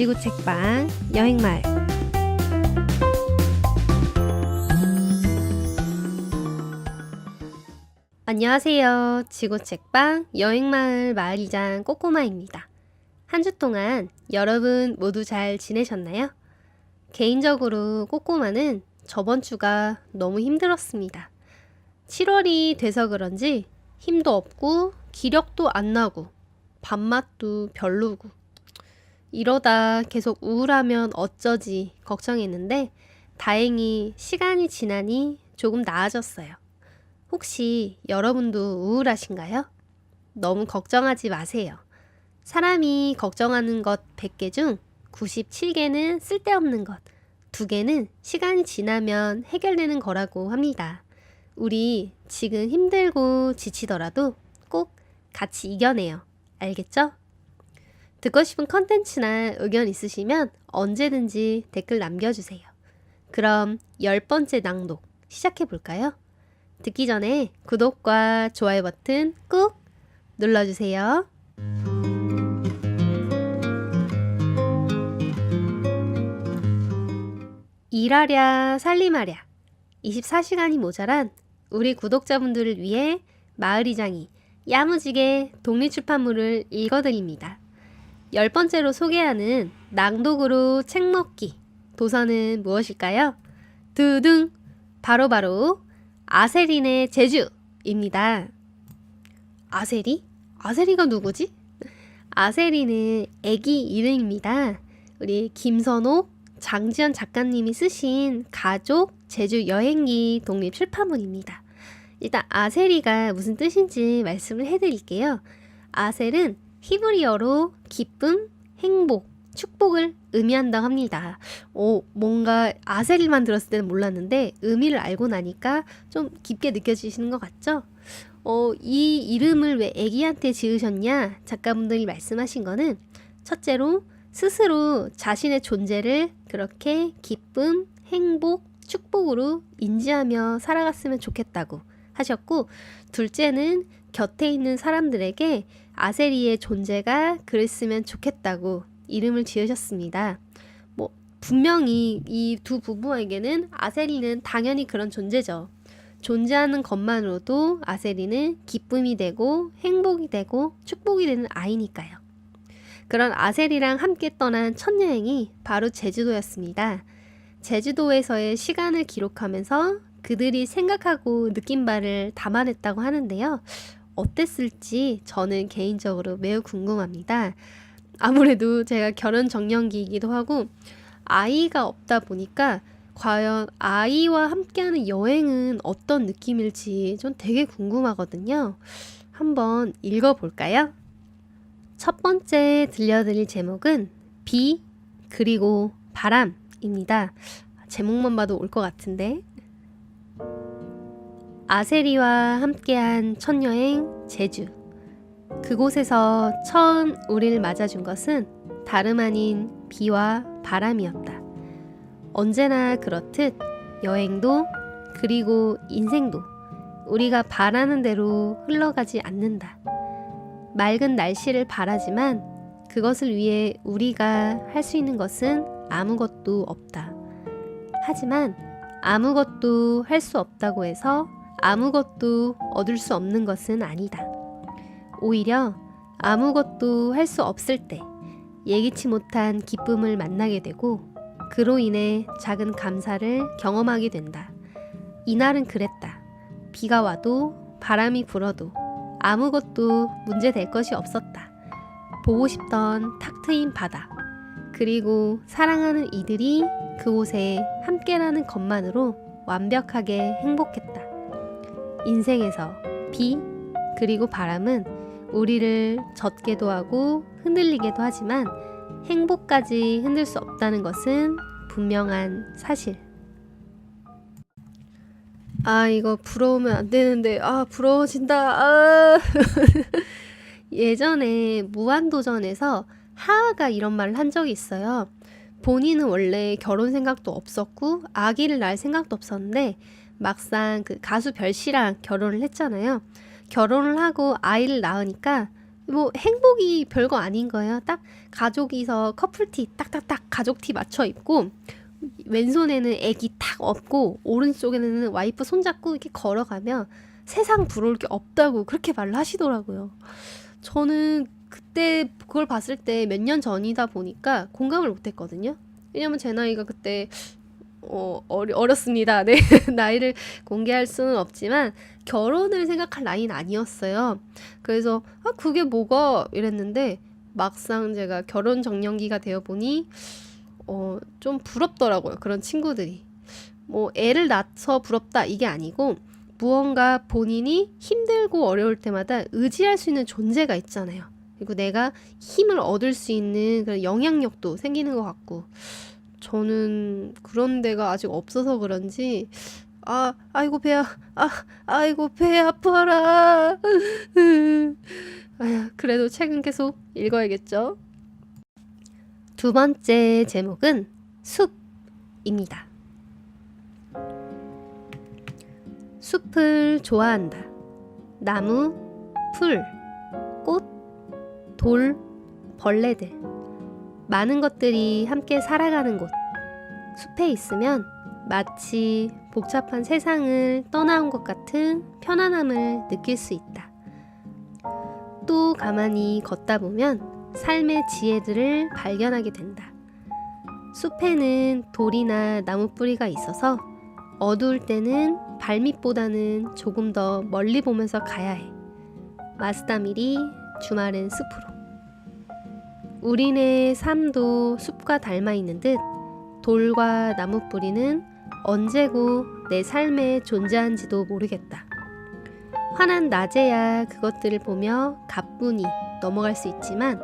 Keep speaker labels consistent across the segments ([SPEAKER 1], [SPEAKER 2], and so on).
[SPEAKER 1] 지구 책방 여행마을. 안녕하세요. 지구 책방 여행마을 마을이장 꼬꼬마입니다. 한 주 동안 여러분 모두 잘 지내셨나요? 개인적으로 꼬꼬마는 저번 주가 너무 힘들었습니다. 7월이 돼서 그런지 힘도 없고 기력도 안 나고 밥맛도 별로고 이러다 계속 우울하면 어쩌지 걱정했는데 다행히 시간이 지나니 조금 나아졌어요. 혹시 여러분도 우울하신가요? 너무 걱정하지 마세요. 사람이 걱정하는 것 100개 중 97개는 쓸데없는 것, 2개는 시간이 지나면 해결되는 거라고 합니다. 우리 지금 힘들고 지치더라도 꼭 같이 이겨내요. 알겠죠? 듣고 싶은 컨텐츠나 의견 있으시면 언제든지 댓글 남겨주세요. 그럼 10번째 낭독 시작해볼까요? 듣기 전에 구독과 좋아요 버튼 꾹 눌러주세요. 일하랴 살림하랴 24시간이 모자란 우리 구독자분들을 위해 마을이장이 야무지게 독립출판물을 읽어드립니다. 10번째로 소개하는 낭독으로 책 먹기 도서는 무엇일까요? 두둥! 바로 아세린의 제주입니다. 아세리? 아세리가 누구지? 아세리는 애기 이름입니다. 우리 김선옥, 장지연 작가님이 쓰신 가족 제주 여행기 독립 출판물입니다. 일단 아세리가 무슨 뜻인지 말씀을 해드릴게요. 아셀은 히브리어로 기쁨, 행복, 축복을 의미한다고 합니다. 뭔가 아세리만 들었을 때는 몰랐는데 의미를 알고 나니까 좀 깊게 느껴지시는 것 같죠? 이 이름을 왜 애기한테 지으셨냐? 작가분들이 말씀하신 거는 첫째로 스스로 자신의 존재를 그렇게 기쁨, 행복, 축복으로 인지하며 살아갔으면 좋겠다고 하셨고, 둘째는 곁에 있는 사람들에게 아세리의 존재가 그랬으면 좋겠다고 이름을 지으셨습니다. 분명히 이 두 부부에게는 아세리는 당연히 그런 존재죠. 존재하는 것만으로도 아세리는 기쁨이 되고 행복이 되고 축복이 되는 아이니까요. 그런 아세리랑 함께 떠난 첫 여행이 바로 제주도였습니다. 제주도에서의 시간을 기록하면서 그들이 생각하고 느낀 바를 담아냈다고 하는데요. 어땠을지 저는 개인적으로 매우 궁금합니다. 아무래도 제가 결혼 정년기이기도 하고 아이가 없다 보니까 과연 아이와 함께하는 여행은 어떤 느낌일지 좀 되게 궁금하거든요. 한번 읽어볼까요? 첫 번째 들려드릴 제목은 비 그리고 바람입니다. 제목만 봐도 올 것 같은데. 아세리와 함께한 첫 여행 제주. 그곳에서 처음 우리를 맞아준 것은 다름 아닌 비와 바람이었다. 언제나 그렇듯 여행도 그리고 인생도 우리가 바라는 대로 흘러가지 않는다. 맑은 날씨를 바라지만 그것을 위해 우리가 할 수 있는 것은 아무것도 없다. 하지만 아무것도 할 수 없다고 해서 아무것도 얻을 수 없는 것은 아니다. 오히려 아무것도 할 수 없을 때 예기치 못한 기쁨을 만나게 되고 그로 인해 작은 감사를 경험하게 된다. 이날은 그랬다. 비가 와도 바람이 불어도 아무것도 문제될 것이 없었다. 보고 싶던 탁 트인 바다, 그리고 사랑하는 이들이 그곳에 함께라는 것만으로 완벽하게 행복했다. 인생에서 비 그리고 바람은 우리를 젖게도 하고 흔들리게도 하지만 행복까지 흔들 수 없다는 것은 분명한 사실. 이거 부러우면 안 되는데 부러워진다. 예전에 무한도전에서 하하가 이런 말을 한 적이 있어요. 본인은 원래 결혼 생각도 없었고 아기를 낳을 생각도 없었는데 막상 그 가수 별씨랑 결혼을 했잖아요. 결혼을 하고 아이를 낳으니까 뭐 행복이 별거 아닌 거예요. 딱 가족이서 커플티 딱딱딱 가족티 맞춰 입고 왼손에는 애기 탁 업고 오른쪽에는 와이프 손잡고 이렇게 걸어가면 세상 부러울 게 없다고 그렇게 말을 하시더라고요. 저는 그때 그걸 봤을 때 몇 년 전이다 보니까 공감을 못했거든요. 왜냐면 제 나이가 그때 어렸습니다. 네. 나이를 공개할 수는 없지만 결혼을 생각할 나이는 아니었어요. 그래서 그게 뭐가 이랬는데 막상 제가 결혼 정년기가 되어 보니 좀 부럽더라고요. 그런 친구들이. 뭐 애를 낳아서 부럽다 이게 아니고 무언가 본인이 힘들고 어려울 때마다 의지할 수 있는 존재가 있잖아요. 그리고 내가 힘을 얻을 수 있는 그런 영향력도 생기는 것 같고 저는 그런 데가 아직 없어서 그런지 아이고 배야 아이고 배 아파라 그래도 책은 계속 읽어야겠죠. 두 번째 제목은 숲입니다. 숲을 좋아한다. 나무, 풀, 꽃, 돌, 벌레들 많은 것들이 함께 살아가는 곳. 숲에 있으면 마치 복잡한 세상을 떠나온 것 같은 편안함을 느낄 수 있다. 또 가만히 걷다 보면 삶의 지혜들을 발견하게 된다. 숲에는 돌이나 나무뿌리가 있어서 어두울 때는 발밑보다는 조금 더 멀리 보면서 가야 해. 마스다미리 주말은 숲으로. 우리네 삶도 숲과 닮아 있는 듯 돌과 나무뿌리는 언제고 내 삶에 존재한지도 모르겠다. 환한 낮에야 그것들을 보며 가뿐히 넘어갈 수 있지만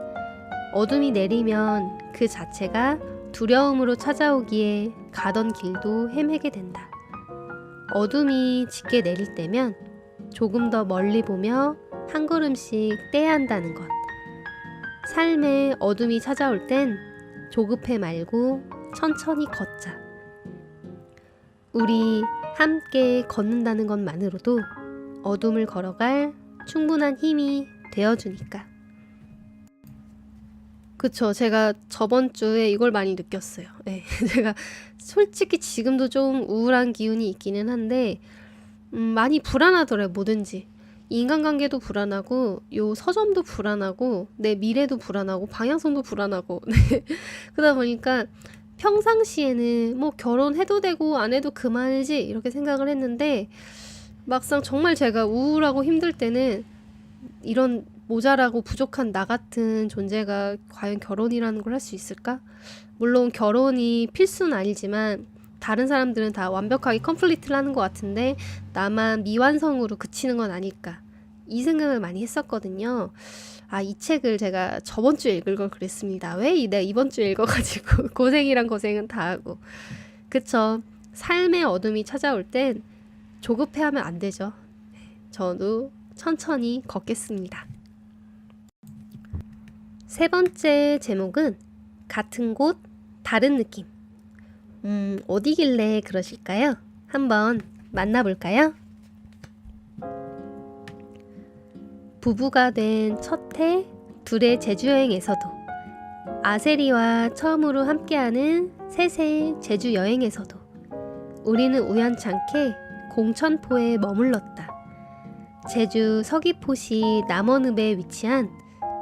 [SPEAKER 1] 어둠이 내리면 그 자체가 두려움으로 찾아오기에 가던 길도 헤매게 된다. 어둠이 짙게 내릴 때면 조금 더 멀리 보며 한 걸음씩 떼야 한다는 것. 삶에 어둠이 찾아올 땐 조급해 말고 천천히 걷자. 우리 함께 걷는다는 것만으로도 어둠을 걸어갈 충분한 힘이 되어주니까. 그쵸. 제가 저번 주에 이걸 많이 느꼈어요. 네. 제가 솔직히 지금도 좀 우울한 기운이 있기는 한데 많이 불안하더라고요. 뭐든지. 인간관계도 불안하고 요 서점도 불안하고 내 미래도 불안하고 방향성도 불안하고 네. 그러다 보니까 평상시에는 뭐 결혼해도 되고 안 해도 그만이지 이렇게 생각을 했는데 막상 정말 제가 우울하고 힘들 때는 이런 모자라고 부족한 나 같은 존재가 과연 결혼이라는 걸 할 수 있을까? 물론 결혼이 필수는 아니지만 다른 사람들은 다 완벽하게 컴플리트를 하는 것 같은데 나만 미완성으로 그치는 건 아닐까? 이 생각을 많이 했었거든요. 이 책을 제가 저번 주에 읽을 걸 그랬습니다. 왜 내가 이번 주에 읽어가지고 고생이란 고생은 다 하고. 그쵸. 삶의 어둠이 찾아올 땐 조급해하면 안 되죠. 저도 천천히 걷겠습니다. 세 번째 제목은 같은 곳, 다른 느낌. 어디길래 그러실까요? 한번 만나볼까요? 부부가 된 첫 해 둘의 제주여행에서도 아세리와 처음으로 함께하는 셋의 제주여행에서도 우리는 우연찮게 공천포에 머물렀다. 제주 서귀포시 남원읍에 위치한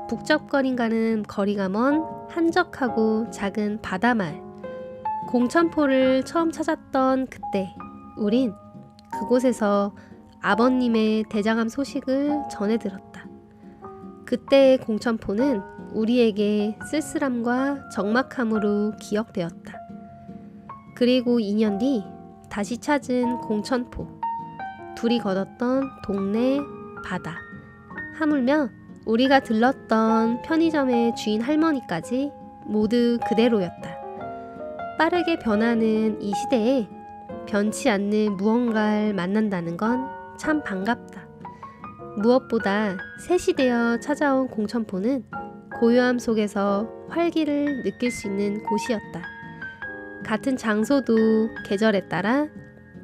[SPEAKER 1] 북적거린가는 거리가 먼 한적하고 작은 바다마을. 공천포를 처음 찾았던 그때 우린 그곳에서 아버님의 대장암 소식을 전해 들었다. 그때의 공천포는 우리에게 쓸쓸함과 적막함으로 기억되었다. 그리고 2년 뒤 다시 찾은 공천포. 둘이 걷었던 동네, 바다. 하물며 우리가 들렀던 편의점의 주인 할머니까지 모두 그대로였다. 빠르게 변하는 이 시대에 변치 않는 무언가를 만난다는 건 참 반갑다. 무엇보다 새 시대여 찾아온 공천포는 고요함 속에서 활기를 느낄 수 있는 곳이었다. 같은 장소도 계절에 따라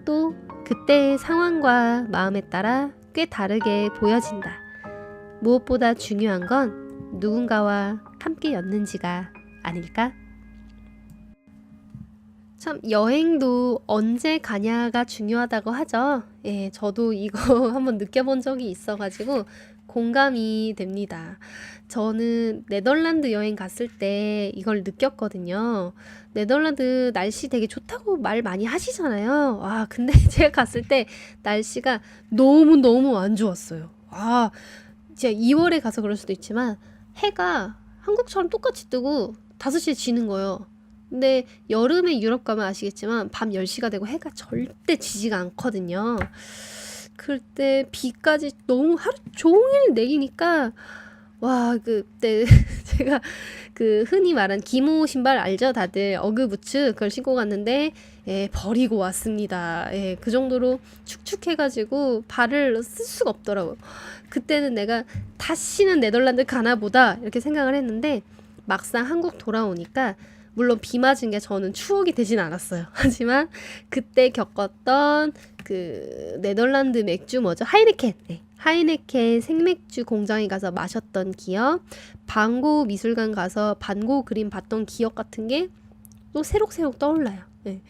[SPEAKER 1] 또 그때의 상황과 마음에 따라 꽤 다르게 보여진다. 무엇보다 중요한 건 누군가와 함께였는지가 아닐까? 참 여행도 언제 가냐가 중요하다고 하죠. 예, 저도 이거 한번 느껴본 적이 있어가지고 공감이 됩니다. 저는 네덜란드 여행 갔을 때 이걸 느꼈거든요. 네덜란드 날씨 되게 좋다고 말 많이 하시잖아요. 와, 근데 제가 갔을 때 날씨가 너무너무 안 좋았어요. 아, 제가 2월에 가서 그럴 수도 있지만 해가 한국처럼 똑같이 뜨고 5시에 지는 거예요. 근데 여름에 유럽 가면 아시겠지만 밤 10시가 되고 해가 절대 지지가 않거든요. 그때 비까지 너무 하루 종일 내리니까 와, 그때 제가 그 흔히 말한 기모 신발 알죠? 다들 어그부츠 그걸 신고 갔는데 예, 버리고 왔습니다. 예, 그 정도로 축축해가지고 발을 쓸 수가 없더라고요. 그때는 내가 다시는 네덜란드 가나 보다 이렇게 생각을 했는데 막상 한국 돌아오니까 물론 비 맞은 게 저는 추억이 되진 않았어요. 하지만 그때 겪었던 그 네덜란드 맥주 뭐죠? 하이네켄. 네. 하이네켄 생맥주 공장에 가서 마셨던 기억, 반고 미술관 가서 반고 그림 봤던 기억 같은 게 또 새록새록 떠올라요. 네.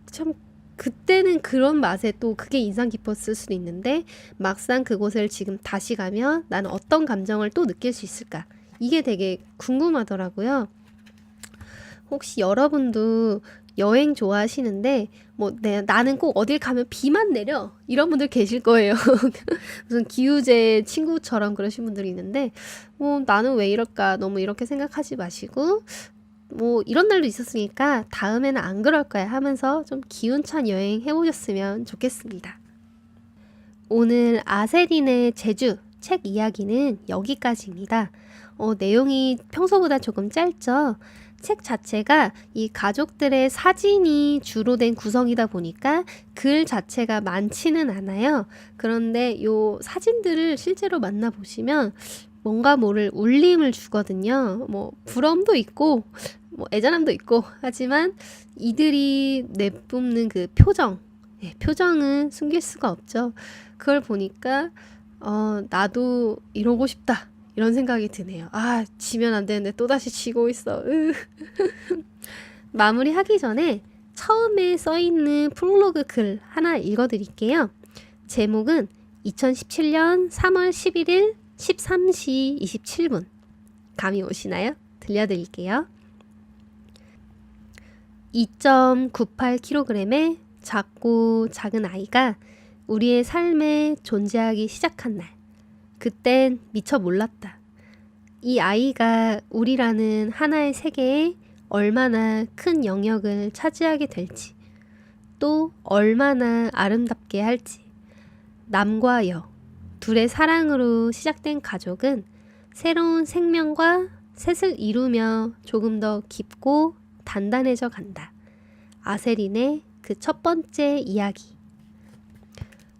[SPEAKER 1] 참 그때는 그런 맛에 또 그게 인상 깊었을 수도 있는데 막상 그곳을 지금 다시 가면 나는 어떤 감정을 또 느낄 수 있을까? 이게 되게 궁금하더라고요. 혹시 여러분도 여행 좋아하시는데 나는 꼭 어딜 가면 비만 내려 이런 분들 계실 거예요. 무슨 기우제 친구처럼 그러신 분들이 있는데 나는 왜 이럴까 너무 이렇게 생각하지 마시고 이런 날도 있었으니까 다음에는 안 그럴 거야 하면서 좀 기운찬 여행 해보셨으면 좋겠습니다. 오늘 아세린의 제주 책 이야기는 여기까지입니다. 내용이 평소보다 조금 짧죠? 책 자체가 이 가족들의 사진이 주로 된 구성이다 보니까 글 자체가 많지는 않아요. 그런데 요 사진들을 실제로 만나보시면 뭔가 모를 울림을 주거든요. 부러움도 있고, 애잔함도 있고, 하지만 이들이 내뿜는 그 표정, 표정은 숨길 수가 없죠. 그걸 보니까, 나도 이러고 싶다. 이런 생각이 드네요. 아, 지면 안 되는데 또다시 지고 있어. 마무리하기 전에 처음에 써있는 프롤로그 글 하나 읽어드릴게요. 제목은 2017년 3월 11일 13시 27분. 감이 오시나요? 들려드릴게요. 2.98kg의 작고 작은 아이가 우리의 삶에 존재하기 시작한 날. 그땐 미처 몰랐다. 이 아이가 우리라는 하나의 세계에 얼마나 큰 영역을 차지하게 될지, 또 얼마나 아름답게 할지. 남과 여, 둘의 사랑으로 시작된 가족은 새로운 생명과 셋을 이루며 조금 더 깊고 단단해져 간다. 아세린의 그 첫 번째 이야기.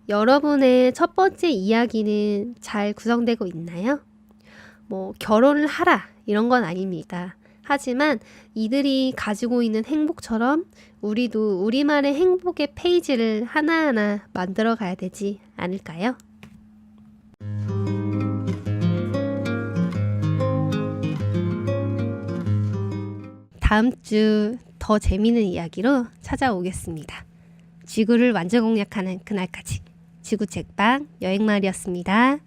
[SPEAKER 1] 여러분의 첫 번째 이야기는 잘 구성되고 있나요? 결혼을 하라 이런 건 아닙니다. 하지만 이들이 가지고 있는 행복처럼 우리도 우리만의 행복의 페이지를 하나하나 만들어 가야 되지 않을까요? 다음 주 더 재미있는 이야기로 찾아오겠습니다. 지구를 완전 공략하는 그날까지 지구책방 여행마을이었습니다.